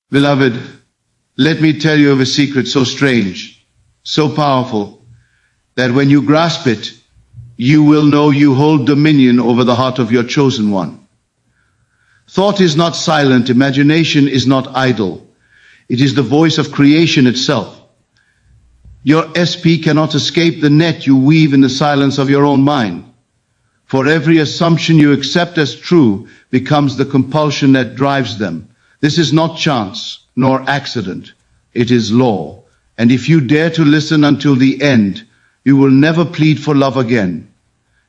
Beloved, let me tell you of a secret so strange, so powerful, that when you grasp it, you will know you hold dominion over the heart of your chosen one. Thought is not silent, imagination is not idle. It is the voice of creation itself. Your SP cannot escape the net you weave in the silence of your own mind. For every assumption you accept as true becomes the compulsion that drives them. This is not chance, nor accident. It is law. And if you dare to listen until the end, you will never plead for love again.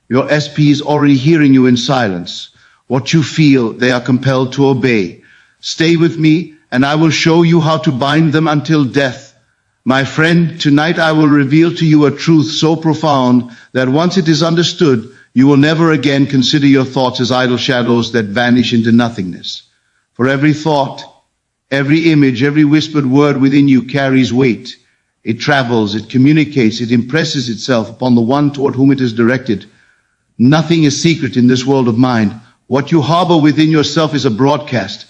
Your SP is already hearing you in silence. What you feel, they are compelled to obey. Stay with me, and I will show you how to bind them until death. My friend, tonight I will reveal to you a truth so profound that once it is understood, you will never again consider your thoughts as idle shadows that vanish into nothingness. For every thought, every image, every whispered word within you carries weight. It travels, it communicates, it impresses itself upon the one toward whom it is directed. Nothing is secret in this world of mind. What you harbor within yourself is a broadcast,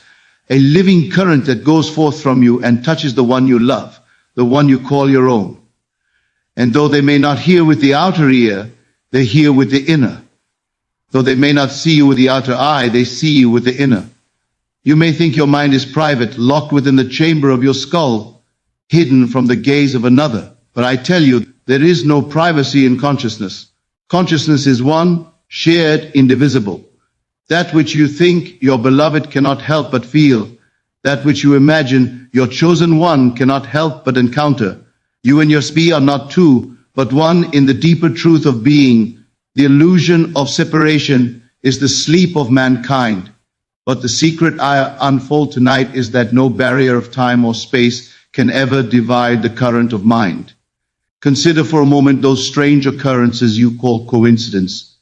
a living current that goes forth from you and touches the one you love, the one you call your own. And though they may not hear with the outer ear, they hear with the inner. Though they may not see you with the outer eye, they see you with the inner. You may think your mind is private, locked within the chamber of your skull, hidden from the gaze of another. But I tell you, there is no privacy in consciousness. Consciousness is one, shared, indivisible. That which you think your beloved cannot help but feel, that which you imagine your chosen one cannot help but encounter. You and your SP are not two, but one in the deeper truth of being. The illusion of separation is the sleep of mankind. But the secret I unfold tonight is that no barrier of time or space can ever divide the current of mind. Consider for a moment those strange occurrences you call coincidence.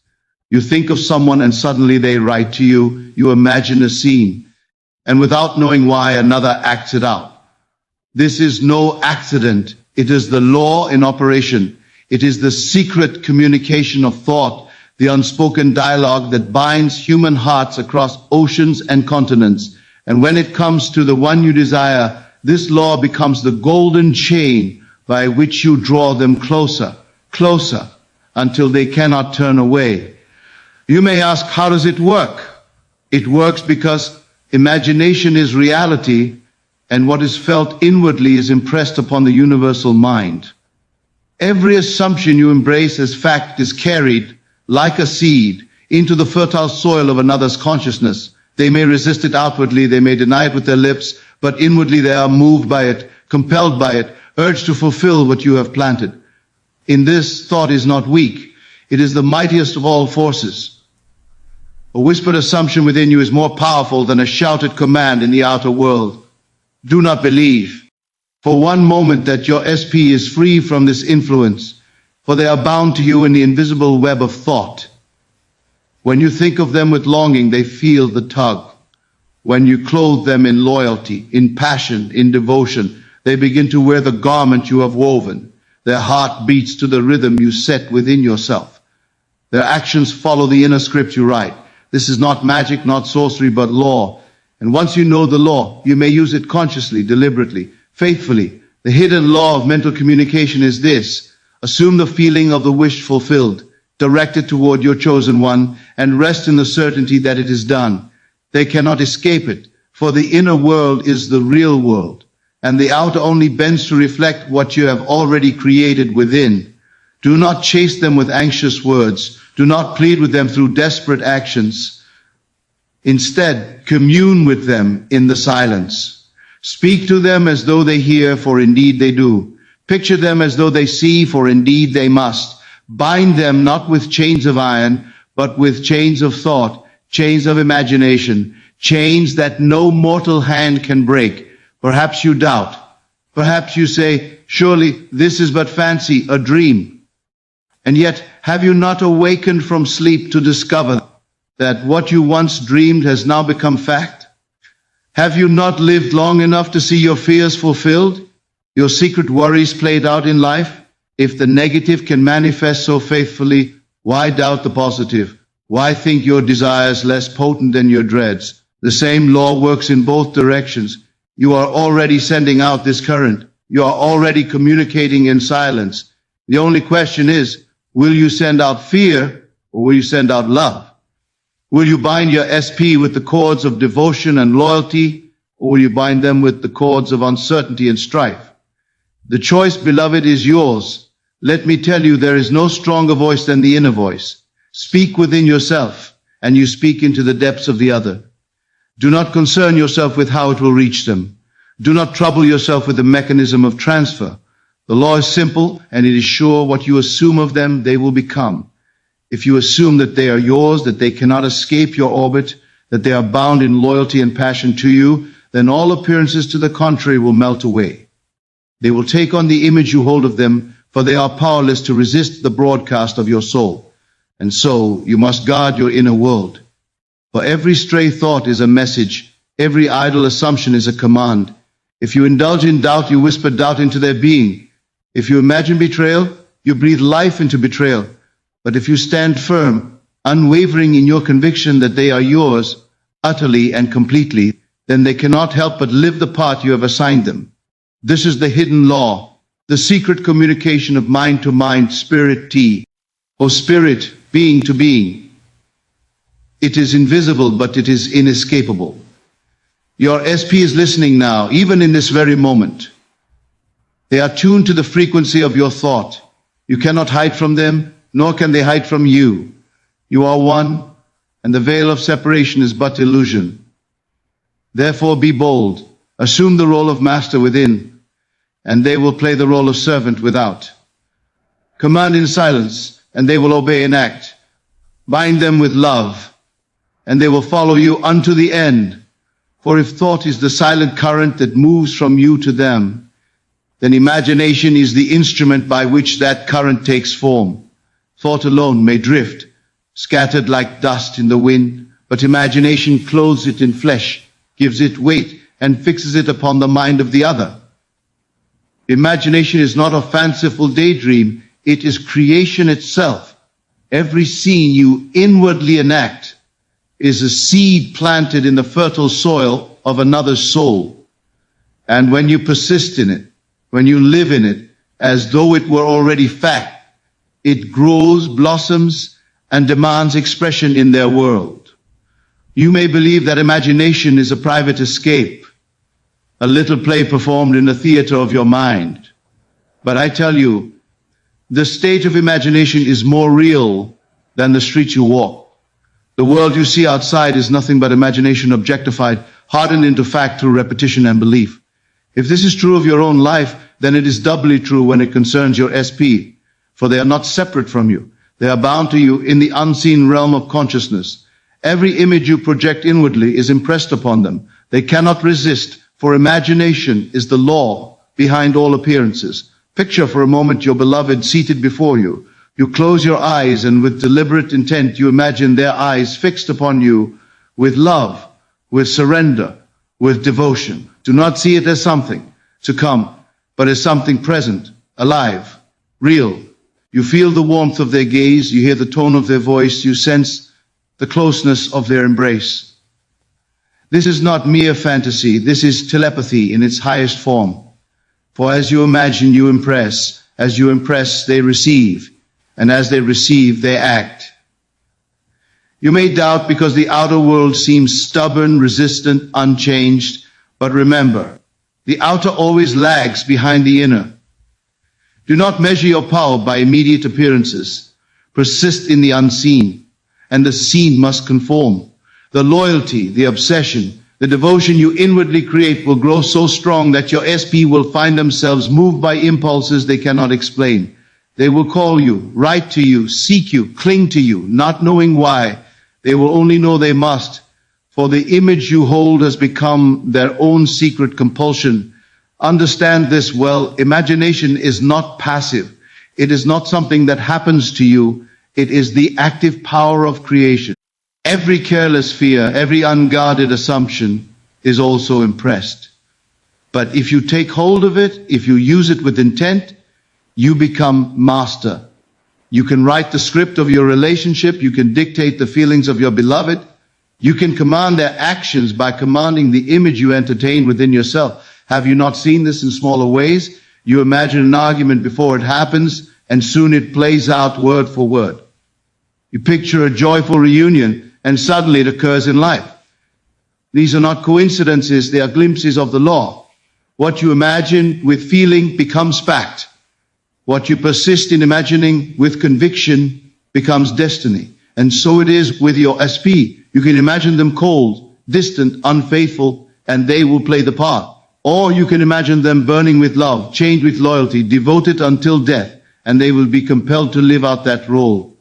You think of someone and suddenly they write to you. You imagine a scene, and without knowing why, another acts it out. This is no accident. It is the law in operation. It is the secret communication of thought, the unspoken dialogue that binds human hearts across oceans and continents. And when it comes to the one you desire, this law becomes the golden chain by which you draw them closer, closer, until they cannot turn away. You may ask, how does it work? It works because imagination is reality, and what is felt inwardly is impressed upon the universal mind. Every assumption you embrace as fact is carried, like a seed, into the fertile soil of another's consciousness. They may resist it outwardly, they may deny it with their lips, but inwardly they are moved by it, compelled by it, urged to fulfill what you have planted. In this, thought is not weak. It is the mightiest of all forces. A whispered assumption within you is more powerful than a shouted command in the outer world. Do not believe for one moment that your SP is free from this influence, for they are bound to you in the invisible web of thought. When you think of them with longing, they feel the tug. When you clothe them in loyalty, in passion, in devotion, they begin to wear the garment you have woven. Their heart beats to the rhythm you set within yourself. Their actions follow the inner script you write. This is not magic, not sorcery, but law. And once you know the law, you may use it consciously, deliberately, faithfully. The hidden law of mental communication is this: assume the feeling of the wish fulfilled, direct it toward your chosen one, and rest in the certainty that it is done. They cannot escape it, for the inner world is the real world, and the outer only bends to reflect what you have already created within. Do not chase them with anxious words. Do not plead with them through desperate actions. Instead, commune with them in the silence. Speak to them as though they hear, for indeed they do. Picture them as though they see, for indeed they must. Bind them not with chains of iron, but with chains of thought, chains of imagination, chains that no mortal hand can break. Perhaps you doubt. Perhaps you say, surely this is but fancy, a dream. And yet, have you not awakened from sleep to discover that what you once dreamed has now become fact? Have you not lived long enough to see your fears fulfilled, your secret worries played out in life? If the negative can manifest so faithfully, why doubt the positive? Why think your desires less potent than your dreads? The same law works in both directions. You are already sending out this current. You are already communicating in silence. The only question is, will you send out fear or will you send out love? Will you bind your SP with the cords of devotion and loyalty, or will you bind them with the cords of uncertainty and strife? The choice, beloved, is yours. Let me tell you, there is no stronger voice than the inner voice. Speak within yourself, and you speak into the depths of the other. Do not concern yourself with how it will reach them. Do not trouble yourself with the mechanism of transfer. The law is simple, and it is sure. What you assume of them, they will become. If you assume that they are yours, that they cannot escape your orbit, that they are bound in loyalty and passion to you, then all appearances to the contrary will melt away. They will take on the image you hold of them, for they are powerless to resist the broadcast of your soul. And so you must guard your inner world. For every stray thought is a message, every idle assumption is a command. If you indulge in doubt, you whisper doubt into their being. If you imagine betrayal, you breathe life into betrayal. But if you stand firm, unwavering in your conviction that they are yours, utterly and completely, then they cannot help but live the part you have assigned them. This is the hidden law, the secret communication of mind to mind, spirit or spirit, being to being. It is invisible, but it is inescapable. Your SP is listening now, even in this very moment. They are tuned to the frequency of your thought. You cannot hide from them, nor can they hide from you. You are one, and the veil of separation is but illusion. Therefore be bold, assume the role of master within, and they will play the role of servant without. Command in silence, and they will obey and act. Bind them with love, and they will follow you unto the end. For if thought is the silent current that moves from you to them, then imagination is the instrument by which that current takes form. Thought alone may drift, scattered like dust in the wind, but imagination clothes it in flesh, gives it weight, and fixes it upon the mind of the other. Imagination is not a fanciful daydream, it is creation itself. Every scene you inwardly enact is a seed planted in the fertile soil of another's soul. And when you persist in it, when you live in it, as though it were already fact, it grows, blossoms, and demands expression in their world. You may believe that imagination is a private escape, a little play performed in the theater of your mind. But I tell you, the state of imagination is more real than the street you walk. The world you see outside is nothing but imagination objectified, hardened into fact through repetition and belief. If this is true of your own life, then it is doubly true when it concerns your SP. For they are not separate from you. They are bound to you in the unseen realm of consciousness. Every image you project inwardly is impressed upon them. They cannot resist, for imagination is the law behind all appearances. Picture for a moment your beloved seated before you. You close your eyes, and with deliberate intent you imagine their eyes fixed upon you with love, with surrender, with devotion. Do not see it as something to come, but as something present, alive, real. You feel the warmth of their gaze, you hear the tone of their voice, you sense the closeness of their embrace. This is not mere fantasy, this is telepathy in its highest form. For as you imagine, you impress. As you impress, they receive. And as they receive, they act. You may doubt because the outer world seems stubborn, resistant, unchanged. But remember, the outer always lags behind the inner. Do not measure your power by immediate appearances. Persist in the unseen, and the seen must conform. The loyalty, the obsession, the devotion you inwardly create will grow so strong that your SP will find themselves moved by impulses they cannot explain. They will call you, write to you, seek you, cling to you, not knowing why. They will only know they must, for the image you hold has become their own secret compulsion. Understand this well. Imagination is not passive. It is not something that happens to you. It is the active power of creation. Every careless fear, every unguarded assumption is also impressed. But if you take hold of it, if you use it with intent, you become master. You can write the script of your relationship. You can dictate the feelings of your beloved. You can command their actions by commanding the image you entertain within yourself. Have you not seen this in smaller ways? You imagine an argument before it happens, and soon it plays out word for word. You picture a joyful reunion, and suddenly it occurs in life. These are not coincidences, they are glimpses of the law. What you imagine with feeling becomes fact. What you persist in imagining with conviction becomes destiny. And so it is with your SP. You can imagine them cold, distant, unfaithful, and they will play the part. Or you can imagine them burning with love, chained with loyalty, devoted until death, and they will be compelled to live out that role.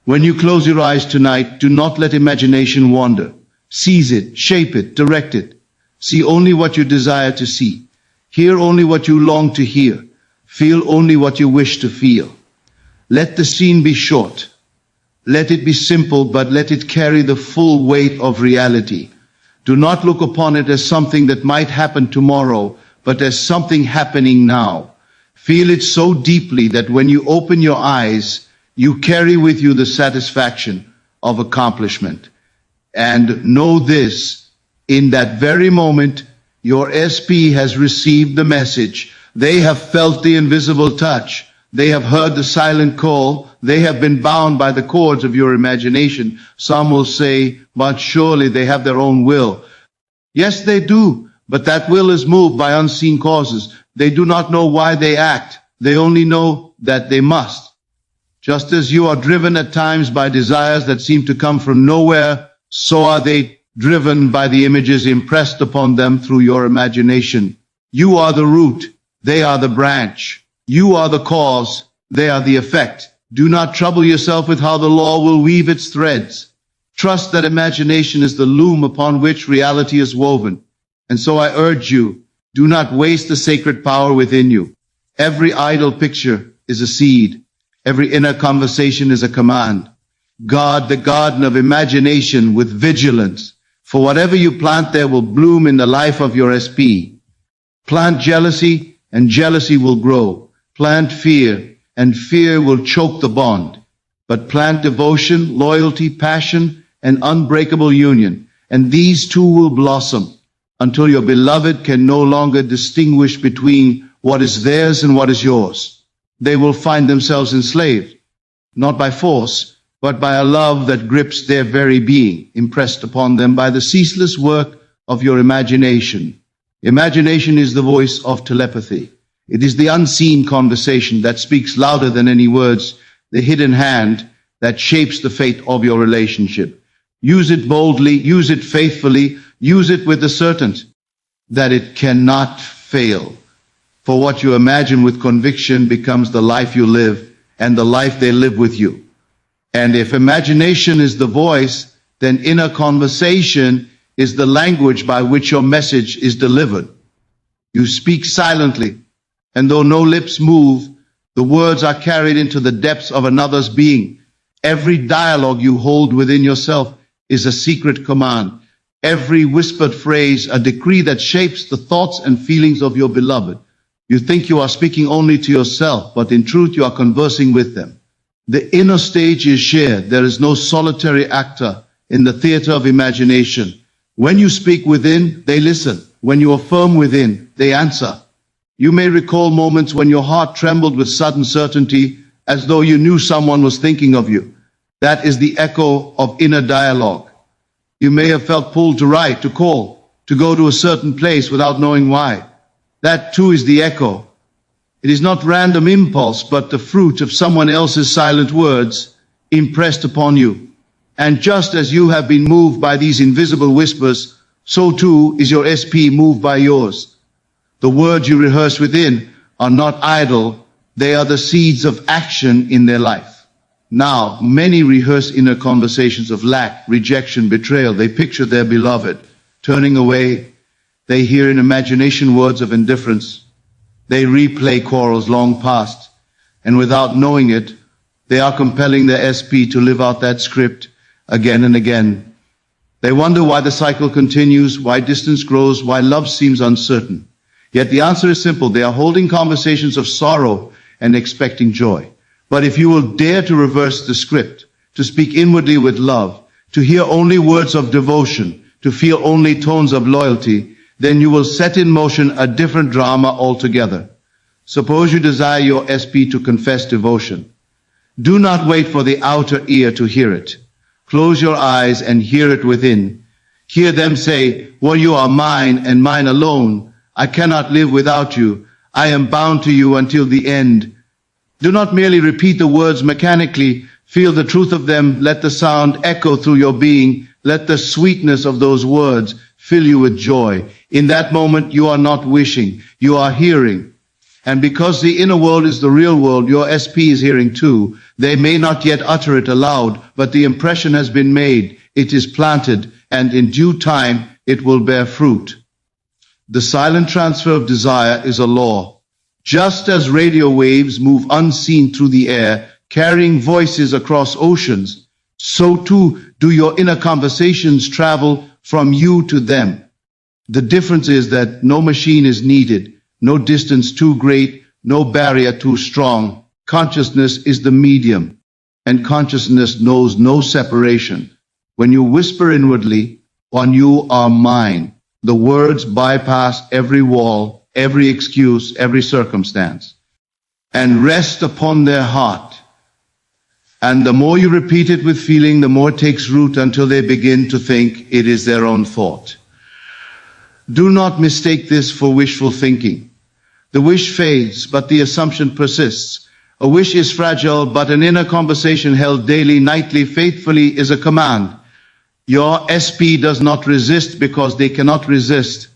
When you close your eyes tonight, do not let imagination wander. Seize it, shape it, direct it. See only what you desire to see. Hear only what you long to hear. Feel only what you wish to feel. Let the scene be short. Let it be simple, but let it carry the full weight of reality. Do not look upon it as something that might happen tomorrow, but as something happening now. Feel it so deeply that when you open your eyes, you carry with you the satisfaction of accomplishment. And know this, in that very moment, your SP has received the message. They have felt the invisible touch. They have heard the silent call. They have been bound by the cords of your imagination. Some will say, but surely they have their own will. Yes, they do, but that will is moved by unseen causes. They do not know why they act. They only know that they must. Just as you are driven at times by desires that seem to come from nowhere, so are they driven by the images impressed upon them through your imagination. You are the root. They are the branch. You are the cause. They are the effect. Do not trouble yourself with how the law will weave its threads. Trust that imagination is the loom upon which reality is woven. And so I urge you, do not waste the sacred power within you. Every idle picture is a seed. Every inner conversation is a command. Guard the garden of imagination with vigilance, for whatever you plant there will bloom in the life of your SP. Plant jealousy, and jealousy will grow. Plant fear, and fear will choke the bond. But plant devotion, loyalty, passion, and unbreakable union, and these two will blossom until your beloved can no longer distinguish between what is theirs and what is yours. They will find themselves enslaved, not by force, but by a love that grips their very being, impressed upon them by the ceaseless work of your imagination. Imagination is the voice of telepathy. It is the unseen conversation that speaks louder than any words, the hidden hand that shapes the fate of your relationship. Use it boldly, use it faithfully, use it with the certainty that it cannot fail. For what you imagine with conviction becomes the life you live, and the life they live with you. And if imagination is the voice, then inner conversation is the language by which your message is delivered. You speak silently, and though no lips move, the words are carried into the depths of another's being. Every dialogue you hold within yourself is a secret command. Every whispered phrase, a decree that shapes the thoughts and feelings of your beloved. You think you are speaking only to yourself, but in truth you are conversing with them. The inner stage is shared. There is no solitary actor in the theater of imagination. When you speak within, they listen. When you affirm within, they answer. You may recall moments when your heart trembled with sudden certainty, as though you knew someone was thinking of you. That is the echo of inner dialogue. You may have felt pulled to write, to call, to go to a certain place without knowing why. That too is the echo. It is not random impulse, but the fruit of someone else's silent words impressed upon you. And just as you have been moved by these invisible whispers, so too is your SP moved by yours. The words you rehearse within are not idle, they are the seeds of action in their life. Now, many rehearse inner conversations of lack, rejection, betrayal. They picture their beloved turning away. They hear in imagination words of indifference. They replay quarrels long past, and without knowing it, they are compelling their SP to live out that script again and again. They wonder why the cycle continues, why distance grows, why love seems uncertain. Yet the answer is simple. They are holding conversations of sorrow and expecting joy. But if you will dare to reverse the script, to speak inwardly with love, to hear only words of devotion, to feel only tones of loyalty, then you will set in motion a different drama altogether. Suppose you desire your SP to confess devotion. Do not wait for the outer ear to hear it. Close your eyes and hear it within. Hear them say, "Well, you are mine and mine alone. I cannot live without you. I am bound to you until the end." Do not merely repeat the words mechanically. Feel the truth of them. Let the sound echo through your being. Let the sweetness of those words fill you with joy. In that moment, you are not wishing. You are hearing. And because the inner world is the real world, your SP is hearing too. They may not yet utter it aloud, but the impression has been made. It is planted, and in due time, it will bear fruit. The silent transfer of desire is a law. Just as radio waves move unseen through the air, carrying voices across oceans, so too do your inner conversations travel from you to them. The difference is that no machine is needed, no distance too great, no barrier too strong. Consciousness is the medium, and consciousness knows no separation. When you whisper inwardly, "On you are mine," the words bypass every wall, every excuse, every circumstance, and rest upon their heart. And the more you repeat it with feeling, the more it takes root until they begin to think it is their own thought. Do not mistake this for wishful thinking. The wish fades, but the assumption persists. A wish is fragile, but an inner conversation held daily, nightly, faithfully is a command. Your SP does not resist because they cannot resist.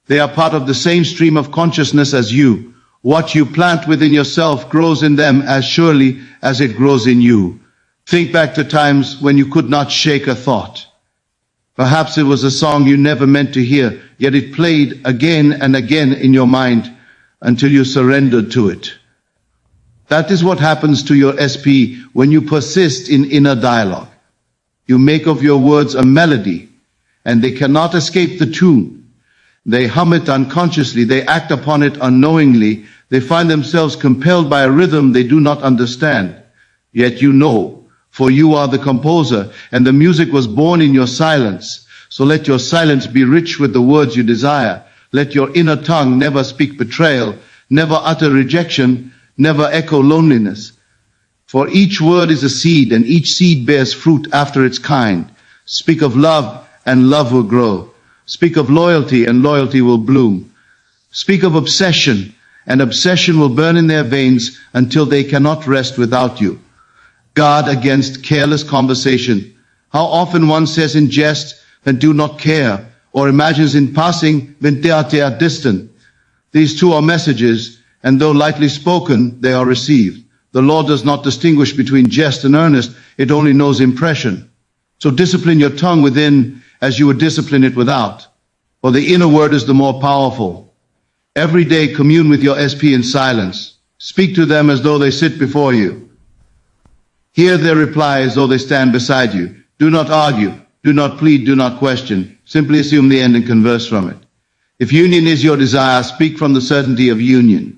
They are part of the same stream of consciousness as you. What you plant within yourself grows in them as surely as it grows in you. Think back to times when you could not shake a thought. Perhaps it was a song you never meant to hear, yet it played again and again in your mind until you surrendered to it. That is what happens to your SP when you persist in inner dialogue. You make of your words a melody, and they cannot escape the tune. They hum it unconsciously, they act upon it unknowingly, they find themselves compelled by a rhythm they do not understand. Yet you know, for you are the composer, and the music was born in your silence. So let your silence be rich with the words you desire. Let your inner tongue never speak betrayal, never utter rejection, never echo loneliness. For each word is a seed, and each seed bears fruit after its kind. Speak of love, and love will grow. Speak of loyalty, and loyalty will bloom. Speak of obsession, and obsession will burn in their veins until they cannot rest without you. Guard against careless conversation. How often one says in jest, "when do not care," or imagines in passing, "when they are distant." These two are messages, and though lightly spoken, they are received. The law does not distinguish between jest and earnest, it only knows impression. So discipline your tongue within as you would discipline it without, for the inner word is the more powerful. Every day commune with your SP in silence. Speak to them as though they sit before you. Hear their reply as though they stand beside you. Do not argue, do not plead, do not question. Simply assume the end and converse from it. If union is your desire, speak from the certainty of union.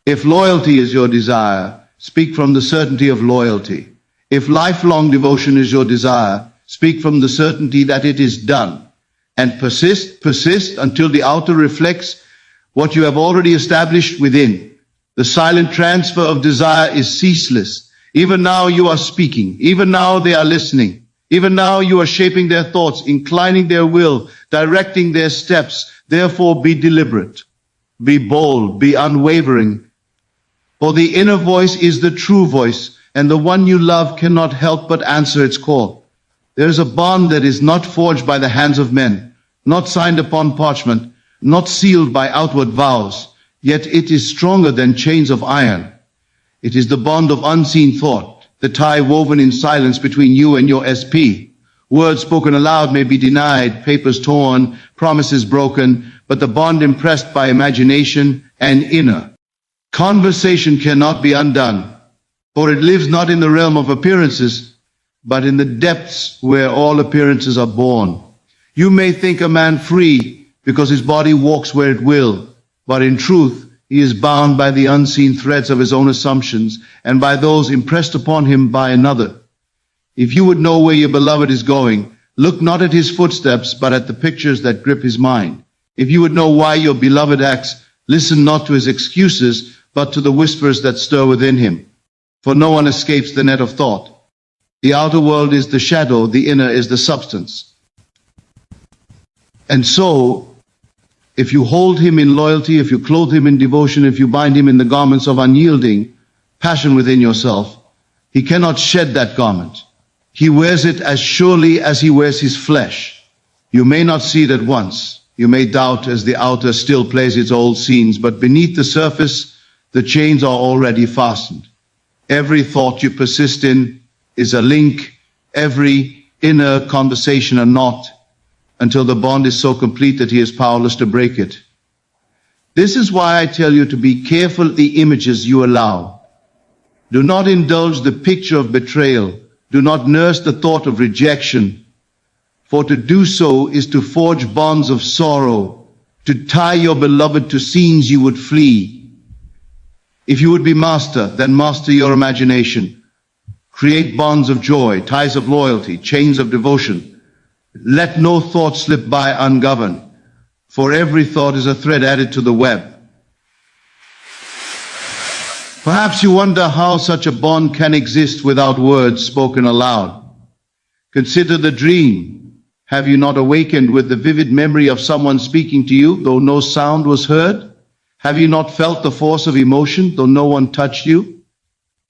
If loyalty is your desire, speak from the certainty of loyalty. If lifelong devotion is your desire, speak from the certainty that it is done. And persist until the outer reflects what you have already established within. The silent transfer of desire is ceaseless. Even now you are speaking. Even now they are listening. Even now you are shaping their thoughts, inclining their will, directing their steps. Therefore be deliberate. Be bold. Be unwavering. For the inner voice is the true voice, and the one you love cannot help but answer its call. There is a bond that is not forged by the hands of men, not signed upon parchment, not sealed by outward vows, yet it is stronger than chains of iron. It is the bond of unseen thought, the tie woven in silence between you and your SP. Words spoken aloud may be denied, papers torn, promises broken, but the bond impressed by imagination and inner conversation cannot be undone, for it lives not in the realm of appearances, but in the depths where all appearances are born. You may think a man free because his body walks where it will, but in truth he is bound by the unseen threads of his own assumptions and by those impressed upon him by another. If you would know where your beloved is going, Look not at his footsteps, but at the pictures that grip his mind. If you would know why your beloved acts, listen not to his excuses, but to the whispers that stir within him. For no one escapes the net of thought. The outer world is the shadow, the inner is the substance. And so, if you hold him in loyalty, if you clothe him in devotion, if you bind him in the garments of unyielding passion within yourself, he cannot shed that garment. He wears it as surely as he wears his flesh. You may not see it at once. You may doubt as the outer still plays its old scenes, but beneath the surface, the chains are already fastened. Every thought you persist in is a link, every inner conversation a knot, until the bond is so complete that he is powerless to break it. This is why I tell you to be careful the images you allow. Do not indulge the picture of betrayal. Do not nurse the thought of rejection. For to do so is to forge bonds of sorrow, to tie your beloved to scenes you would flee. If you would be master, then master your imagination. Create bonds of joy, ties of loyalty, chains of devotion. Let no thought slip by ungoverned, for every thought is a thread added to the web. Perhaps you wonder how such a bond can exist without words spoken aloud. Consider the dream. Have you not awakened with the vivid memory of someone speaking to you, though no sound was heard? Have you not felt the force of emotion, though no one touched you?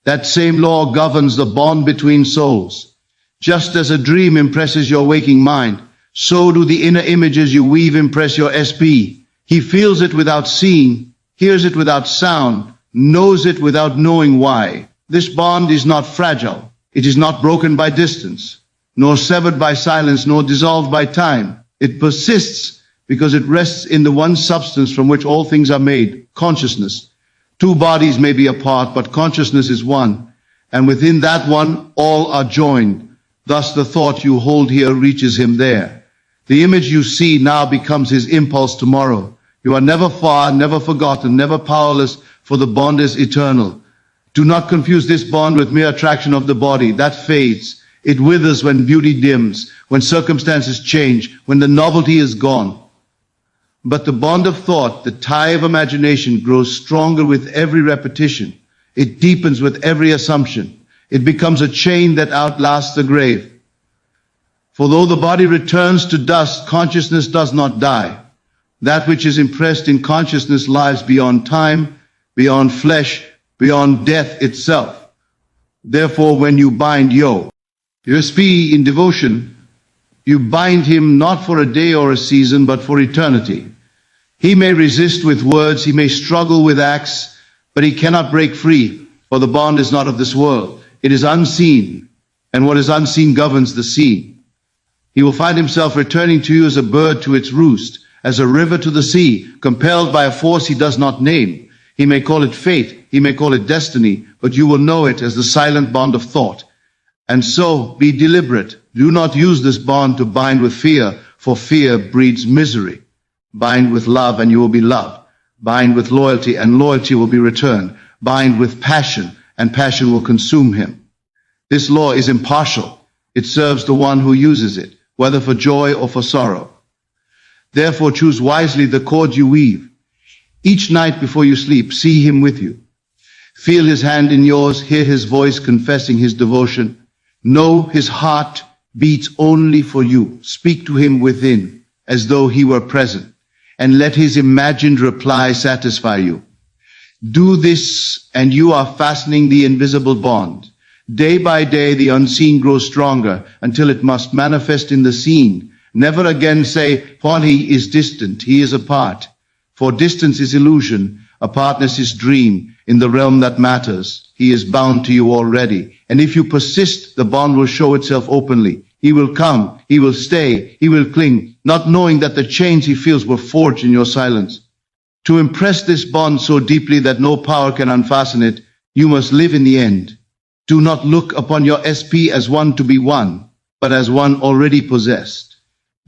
That same law governs the bond between souls. Just as a dream impresses your waking mind, so do the inner images you weave impress your SP. He feels it without seeing, hears it without sound, knows it without knowing why. This bond is not fragile. It is not broken by distance, nor severed by silence, nor dissolved by time. It persists because it rests in the one substance from which all things are made, consciousness. Two bodies may be apart, but consciousness is one, and within that one, all are joined. Thus the thought you hold here reaches him there. The image you see now becomes his impulse tomorrow. You are never far, never forgotten, never powerless, for the bond is eternal. Do not confuse this bond with mere attraction of the body. That fades. It withers when beauty dims, when circumstances change, when the novelty is gone. But the bond of thought, the tie of imagination, grows stronger with every repetition. It deepens with every assumption. It becomes a chain that outlasts the grave. For though the body returns to dust, consciousness does not die. That which is impressed in consciousness lives beyond time, beyond flesh, beyond death itself. Therefore, when you bind USP in devotion, you bind him not for a day or a season, but for eternity. He may resist with words, he may struggle with acts, but he cannot break free, for the bond is not of this world. It is unseen, and what is unseen governs the seen. He will find himself returning to you as a bird to its roost, as a river to the sea, compelled by a force he does not name. He may call it fate, he may call it destiny, but you will know it as the silent bond of thought. And so, be deliberate. Do not use this bond to bind with fear, for fear breeds misery. Bind with love and you will be loved. Bind with loyalty and loyalty will be returned. Bind with passion and passion will consume him. This law is impartial. It serves the one who uses it, whether for joy or for sorrow. Therefore choose wisely the cord you weave. Each night before you sleep, see him with you. Feel his hand in yours, hear his voice confessing his devotion. Know his heart beats only for you. Speak to him within, as though he were present, and let his imagined reply satisfy you. Do this, and you are fastening the invisible bond. Day by day, the unseen grows stronger, until it must manifest in the seen. Never again say, while he is distant, he is apart. For distance is illusion, apartness is dream. In the realm that matters, he is bound to you already. And if you persist, the bond will show itself openly. He will come, he will stay, he will cling, not knowing that the chains he feels were forged in your silence. To impress this bond so deeply that no power can unfasten it, you must live in the end. Do not look upon your SP as one to be won, but as one already possessed.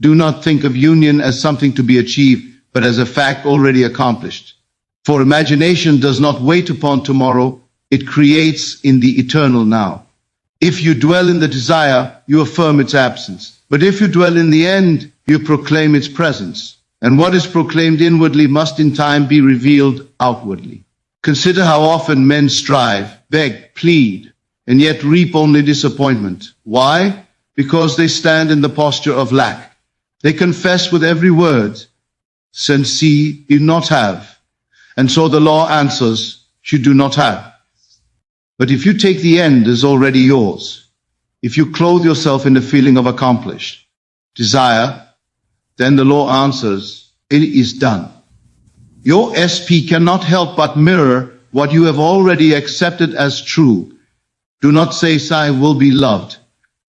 Do not think of union as something to be achieved, but as a fact already accomplished. For imagination does not wait upon tomorrow, it creates in the eternal now. If you dwell in the desire, you affirm its absence. But if you dwell in the end, you proclaim its presence. And what is proclaimed inwardly must in time be revealed outwardly. Consider how often men strive, beg, plead, and yet reap only disappointment. Why? Because they stand in the posture of lack. They confess with every word, since ye do not have. And so the law answers, you do not have. But if you take the end as already yours, if you clothe yourself in the feeling of accomplished desire, then the law answers, it is done. Your SP cannot help but mirror what you have already accepted as true. Do not say, I will be loved.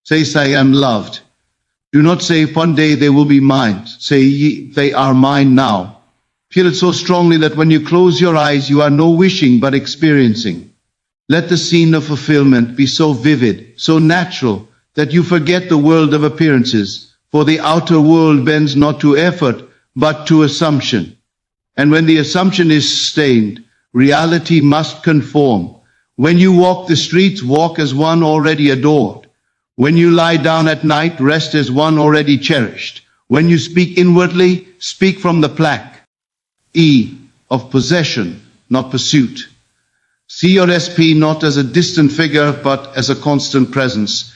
Say, I am loved. Do not say, one day they will be mine. Say, they are mine now. Feel it so strongly that when you close your eyes, you are no wishing but experiencing. Let the scene of fulfillment be so vivid, so natural, that you forget the world of appearances, for the outer world bends not to effort, but to assumption. And when the assumption is sustained, reality must conform. When you walk the streets, walk as one already adored. When you lie down at night, rest as one already cherished. When you speak inwardly, speak from the plaque of possession, not pursuit. See your SP not as a distant figure, but as a constant presence.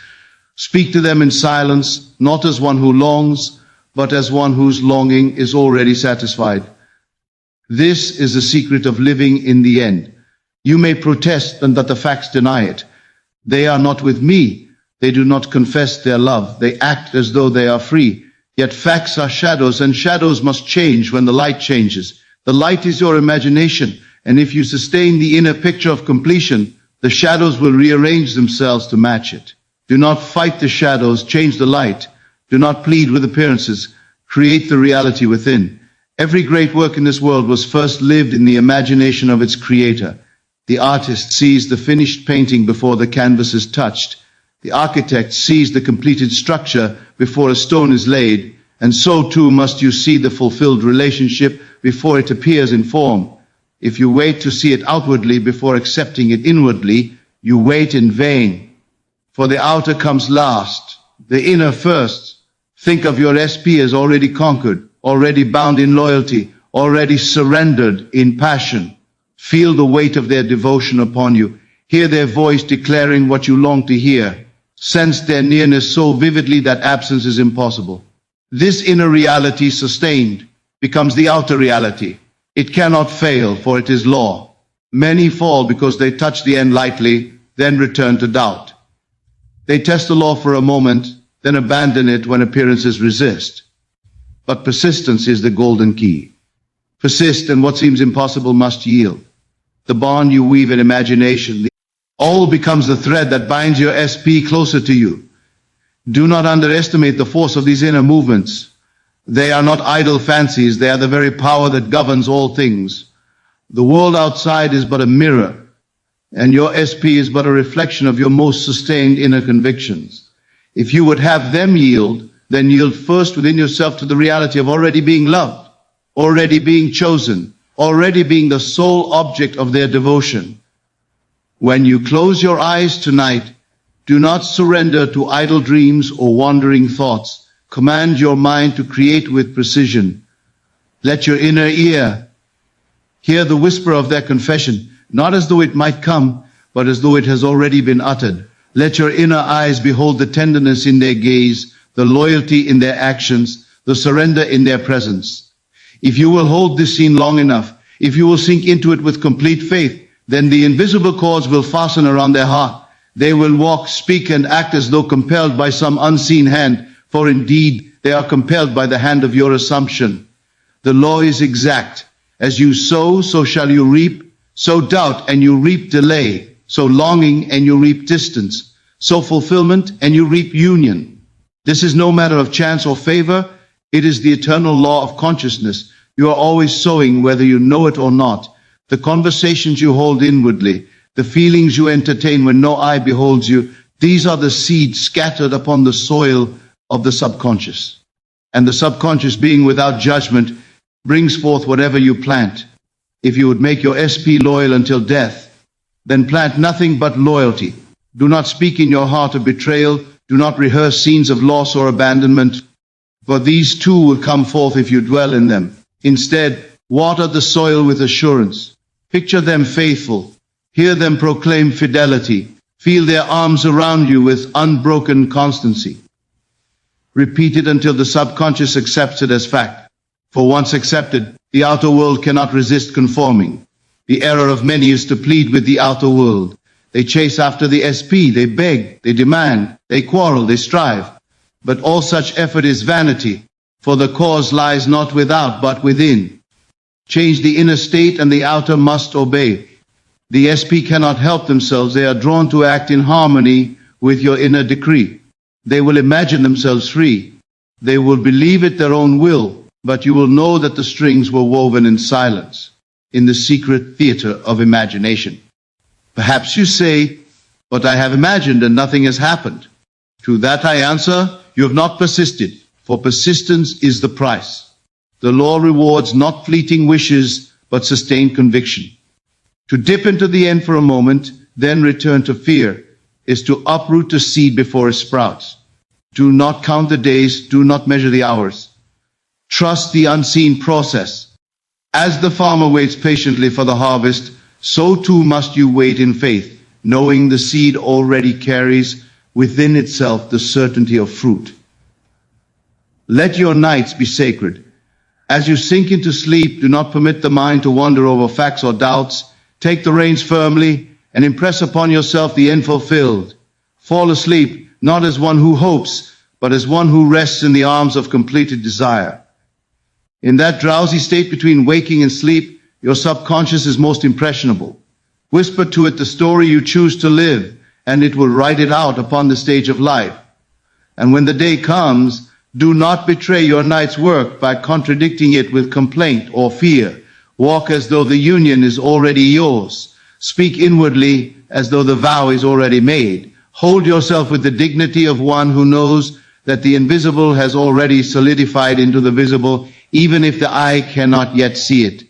Speak to them in silence, not as one who longs, but as one whose longing is already satisfied. This is the secret of living in the end. You may protest, and that the facts deny it. They are not with me. They do not confess their love. They act as though they are free. Yet facts are shadows, and shadows must change when the light changes. The light is your imagination, and if you sustain the inner picture of completion, the shadows will rearrange themselves to match it. Do not fight the shadows, change the light. Do not plead with appearances. Create the reality within. Every great work in this world was first lived in the imagination of its creator. The artist sees the finished painting before the canvas is touched. The architect sees the completed structure before a stone is laid, and so too must you see the fulfilled relationship before it appears in form. If you wait to see it outwardly before accepting it inwardly, you wait in vain. For the outer comes last, the inner first. Think of your SP as already conquered, already bound in loyalty, already surrendered in passion. Feel the weight of their devotion upon you. Hear their voice declaring what you long to hear. Sense their nearness so vividly that absence is impossible. This inner reality sustained becomes the outer reality. It cannot fail, for it is law. Many fall because they touch the end lightly, then return to doubt. They test the law for a moment, then abandon it when appearances resist. But persistence is the golden key. Persist, and what seems impossible must yield. The bond you weave in imagination, all becomes the thread that binds your SP closer to you. Do not underestimate the force of these inner movements. They are not idle fancies, they are the very power that governs all things. The world outside is but a mirror, and your SP is but a reflection of your most sustained inner convictions. If you would have them yield, then yield first within yourself to the reality of already being loved, already being chosen, already being the sole object of their devotion. When you close your eyes tonight, do not surrender to idle dreams or wandering thoughts. Command your mind to create with precision. Let your inner ear hear the whisper of their confession, not as though it might come, but as though it has already been uttered. Let your inner eyes behold the tenderness in their gaze, the loyalty in their actions, the surrender in their presence. If you will hold this scene long enough, if you will sink into it with complete faith, then the invisible cords will fasten around their heart. They will walk, speak, and act as though compelled by some unseen hand, for indeed they are compelled by the hand of your assumption. The law is exact. As you sow, so shall you reap. Sow doubt, and you reap delay. Sow longing, and you reap distance. Sow fulfillment, and you reap union. This is no matter of chance or favor. It is the eternal law of consciousness. You are always sowing, whether you know it or not. The conversations you hold inwardly, the feelings you entertain when no eye beholds you, these are the seeds scattered upon the soil of the subconscious. And the subconscious, being without judgment, brings forth whatever you plant. If you would make your SP loyal until death, then plant nothing but loyalty. Do not speak in your heart of betrayal, Do not rehearse scenes of loss or abandonment, for these too will come forth if you dwell in them. Instead, water the soil with assurance. Picture them faithful. Hear them proclaim fidelity. Feel their arms around you with unbroken constancy. Repeat it until the subconscious accepts it as fact. For once accepted, the outer world cannot resist conforming. The error of many is to plead with the outer world. They chase after the SP, they beg, they demand, they quarrel, they strive. But all such effort is vanity, for the cause lies not without but within. Change the inner state and the outer must obey. The SP cannot help themselves, they are drawn to act in harmony with your inner decree. They will imagine themselves free. They will believe it their own will, but you will know that the strings were woven in silence, in the secret theater of imagination. Perhaps you say, but I have imagined and nothing has happened. To that I answer, you have not persisted, for persistence is the price. The law rewards not fleeting wishes, but sustained conviction. To dip into the end for a moment, then return to fear, is to uproot a seed before it sprouts. Do not count the days, do not measure the hours. Trust the unseen process. As the farmer waits patiently for the harvest, so too must you wait in faith, knowing the seed already carries within itself the certainty of fruit. Let your nights be sacred. As you sink into sleep, do not permit the mind to wander over facts or doubts. Take the reins firmly and impress upon yourself the end fulfilled. Fall asleep, not as one who hopes, but as one who rests in the arms of completed desire. In that drowsy state between waking and sleep, your subconscious is most impressionable. Whisper to it the story you choose to live, and it will write it out upon the stage of life. And when the day comes, do not betray your night's work by contradicting it with complaint or fear. Walk as though the union is already yours. Speak inwardly as though the vow is already made. Hold yourself with the dignity of one who knows that the invisible has already solidified into the visible, even if the eye cannot yet see it.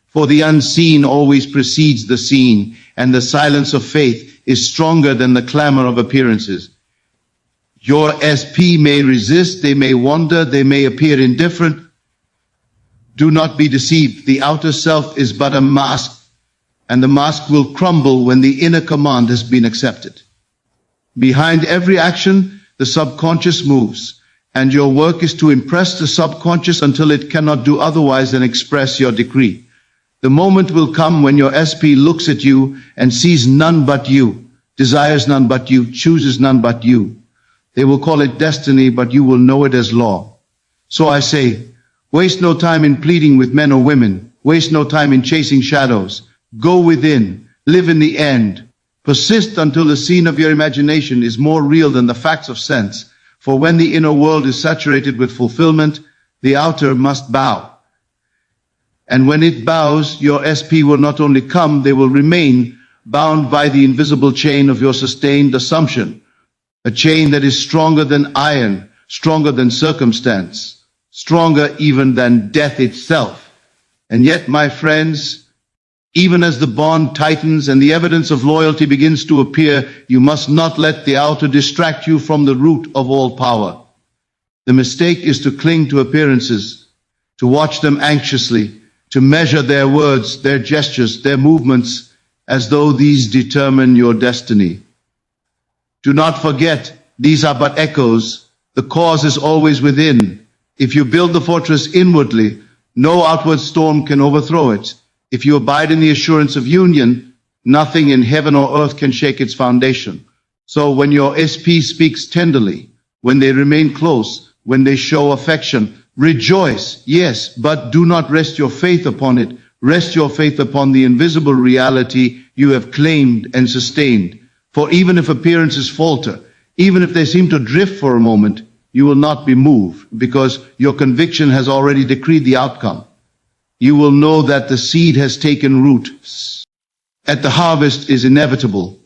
For the unseen always precedes the seen, and the silence of faith is stronger than the clamor of appearances. Your SP may resist, they may wander, they may appear indifferent. Do not be deceived. The outer self is but a mask, and the mask will crumble when the inner command has been accepted. Behind every action, the subconscious moves, and your work is to impress the subconscious until it cannot do otherwise than express your decree. The moment will come when your SP looks at you and sees none but you, desires none but you, chooses none but you. They will call it destiny, but you will know it as law. So I say, waste no time in pleading with men or women. Waste no time in chasing shadows. Go within, live in the end. Persist until the scene of your imagination is more real than the facts of sense. For when the inner world is saturated with fulfillment, the outer must bow. And when it bows, your SP will not only come, they will remain bound by the invisible chain of your sustained assumption. A chain that is stronger than iron, stronger than circumstance, stronger even than death itself. And yet, my friends, even as the bond tightens and the evidence of loyalty begins to appear, you must not let the outer distract you from the root of all power. The mistake is to cling to appearances, to watch them anxiously, to measure their words, their gestures, their movements, as though these determine your destiny. Do not forget, these are but echoes. The cause is always within. If you build the fortress inwardly, no outward storm can overthrow it. If you abide in the assurance of union, nothing in heaven or earth can shake its foundation. So when your SP speaks tenderly, when they remain close, when they show affection, rejoice, yes, but do not rest your faith upon it. Rest your faith upon the invisible reality you have claimed and sustained. For even if appearances falter, even if they seem to drift for a moment, you will not be moved, because your conviction has already decreed the outcome. You will know that the seed has taken root, that the harvest is inevitable,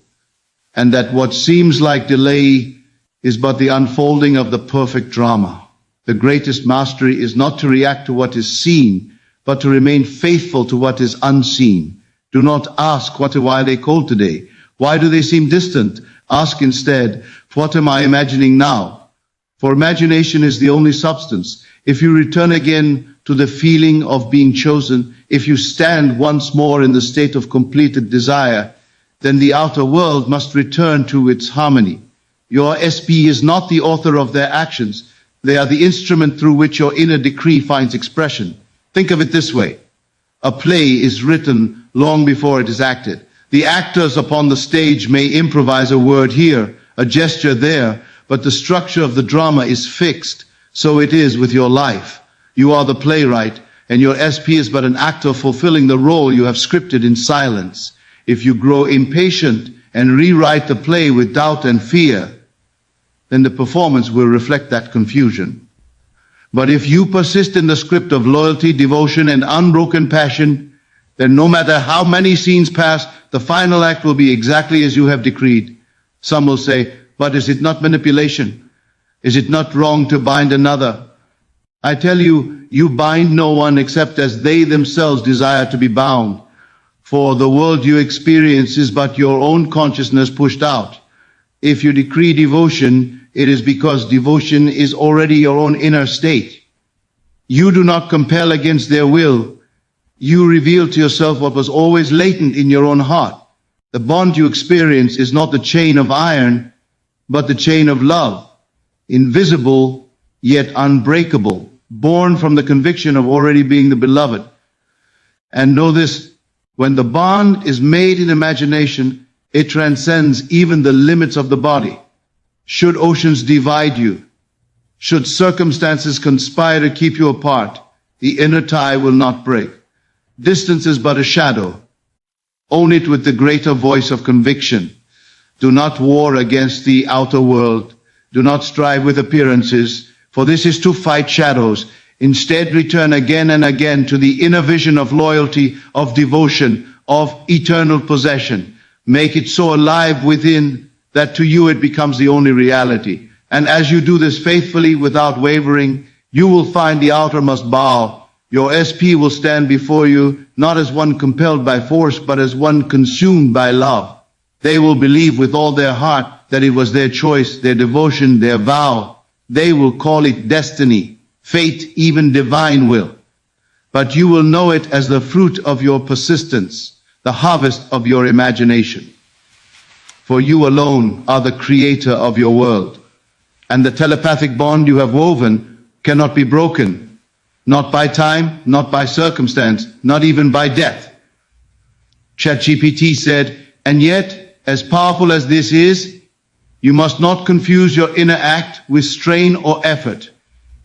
and that what seems like delay is but the unfolding of the perfect drama. The greatest mastery is not to react to what is seen, but to remain faithful to what is unseen. Do not ask, why are they cold today? Why do they seem distant? Ask instead, what am I imagining now? For imagination is the only substance. If you return again to the feeling of being chosen, if you stand once more in the state of completed desire, then the outer world must return to its harmony. Your SP is not the author of their actions. They are the instrument through which your inner decree finds expression. Think of it this way. A play is written long before it is acted. The actors upon the stage may improvise a word here, a gesture there, but the structure of the drama is fixed. So it is with your life. You are the playwright, and your SP is but an actor fulfilling the role you have scripted in silence. If you grow impatient and rewrite the play with doubt and fear, then the performance will reflect that confusion. But if you persist in the script of loyalty, devotion, and unbroken passion, then no matter how many scenes pass, the final act will be exactly as you have decreed. Some will say, but is it not manipulation? Is it not wrong to bind another? I tell you, you bind no one except as they themselves desire to be bound. For the world you experience is but your own consciousness pushed out. If you decree devotion, it is because devotion is already your own inner state. You do not compel against their will. You reveal to yourself what was always latent in your own heart. The bond you experience is not the chain of iron, but the chain of love, invisible yet unbreakable, born from the conviction of already being the beloved. And know this, when the bond is made in imagination, it transcends even the limits of the body. Should oceans divide you, should circumstances conspire to keep you apart, the inner tie will not break. Distance is but a shadow. Own it with the greater voice of conviction. Do not war against the outer world. Do not strive with appearances, for this is to fight shadows. Instead, return again and again to the inner vision of loyalty, of devotion, of eternal possession. Make it so alive within that to you it becomes the only reality. And as you do this faithfully without wavering, you will find the outer must bow. Your SP will stand before you, not as one compelled by force, but as one consumed by love. They will believe with all their heart that it was their choice, their devotion, their vow. They will call it destiny, fate, even divine will. But you will know it as the fruit of your persistence, the harvest of your imagination. For you alone are the creator of your world, and the telepathic bond you have woven cannot be broken, not by time, not by circumstance, not even by death. ChatGPT said, and yet, as powerful as this is, you must not confuse your inner act with strain or effort.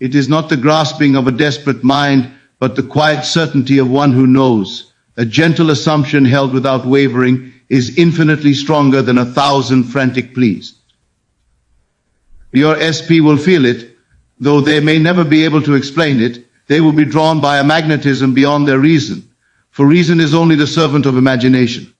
It is not the grasping of a desperate mind, but the quiet certainty of one who knows. A gentle assumption held without wavering is infinitely stronger than 1,000 frantic pleas. Your SP will feel it, though they may never be able to explain it. They will be drawn by a magnetism beyond their reason, for reason is only the servant of imagination.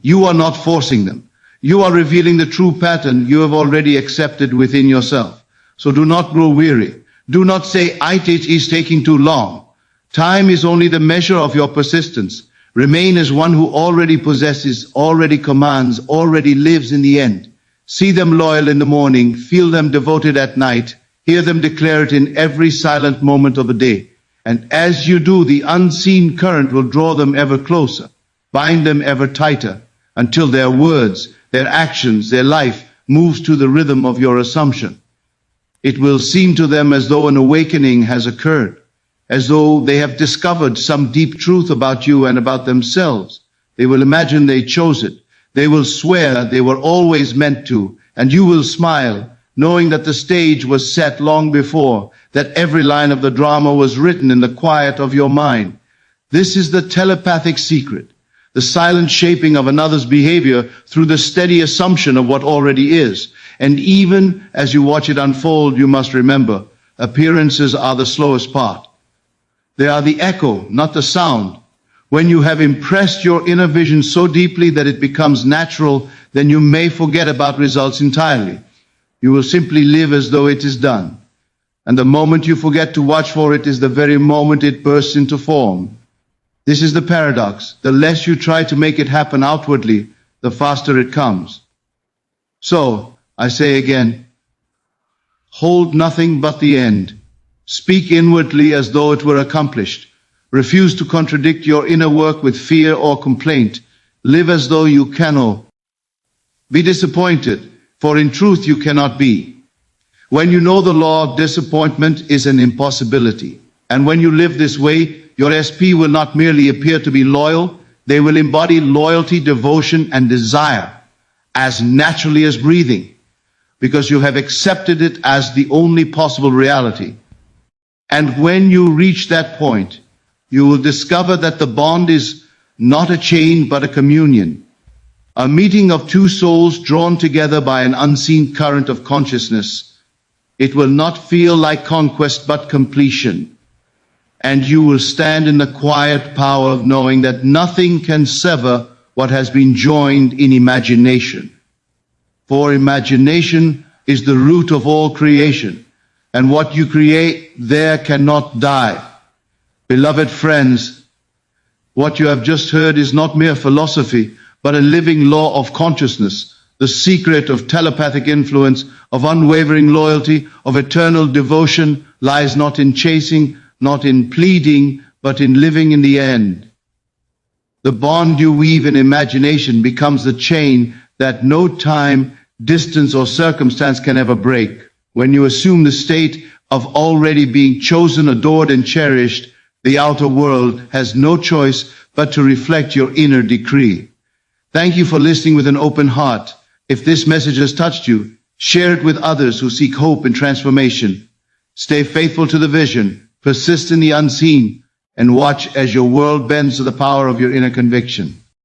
You are not forcing them. You are revealing the true pattern you have already accepted within yourself. So do not grow weary. Do not say, it is taking too long. Time is only the measure of your persistence. Remain as one who already possesses, already commands, already lives in the end. See them loyal in the morning, feel them devoted at night, hear them declare it in every silent moment of the day. And as you do, the unseen current will draw them ever closer, bind them ever tighter, until their words, their actions, their life moves to the rhythm of your assumption. It will seem to them as though an awakening has occurred, as though they have discovered some deep truth about you and about themselves. They will imagine they chose it. They will swear they were always meant to, and you will smile, knowing that the stage was set long before, that every line of the drama was written in the quiet of your mind. This is the telepathic secret, the silent shaping of another's behavior through the steady assumption of what already is. And even as you watch it unfold, you must remember, appearances are the slowest part. They are the echo, not the sound. When you have impressed your inner vision so deeply that it becomes natural, then you may forget about results entirely. You will simply live as though it is done. And the moment you forget to watch for it is the very moment it bursts into form. This is the paradox. The less you try to make it happen outwardly, the faster it comes. So, I say again, hold nothing but the end. Speak inwardly as though it were accomplished. Refuse to contradict your inner work with fear or complaint. Live as though you cannot. Be disappointed, for in truth you cannot be. When you know the law of disappointment is an impossibility, and when you live this way, your SP will not merely appear to be loyal, they will embody loyalty, devotion, and desire as naturally as breathing, because you have accepted it as the only possible reality. And when you reach that point, you will discover that the bond is not a chain but a communion, a meeting of two souls drawn together by an unseen current of consciousness. It will not feel like conquest but completion, and you will stand in the quiet power of knowing that nothing can sever what has been joined in imagination. For imagination is the root of all creation, and what you create there cannot die. Beloved friends, what you have just heard is not mere philosophy, but a living law of consciousness, the secret of telepathic influence, of unwavering loyalty, of eternal devotion lies not in chasing, not in pleading, but in living in the end. The bond you weave in imagination becomes the chain that no time, distance, or circumstance can ever break. When you assume the state of already being chosen, adored, and cherished, the outer world has no choice but to reflect your inner decree. Thank you for listening with an open heart. If this message has touched you, share it with others who seek hope and transformation. Stay faithful to the vision, persist in the unseen, and watch as your world bends to the power of your inner conviction.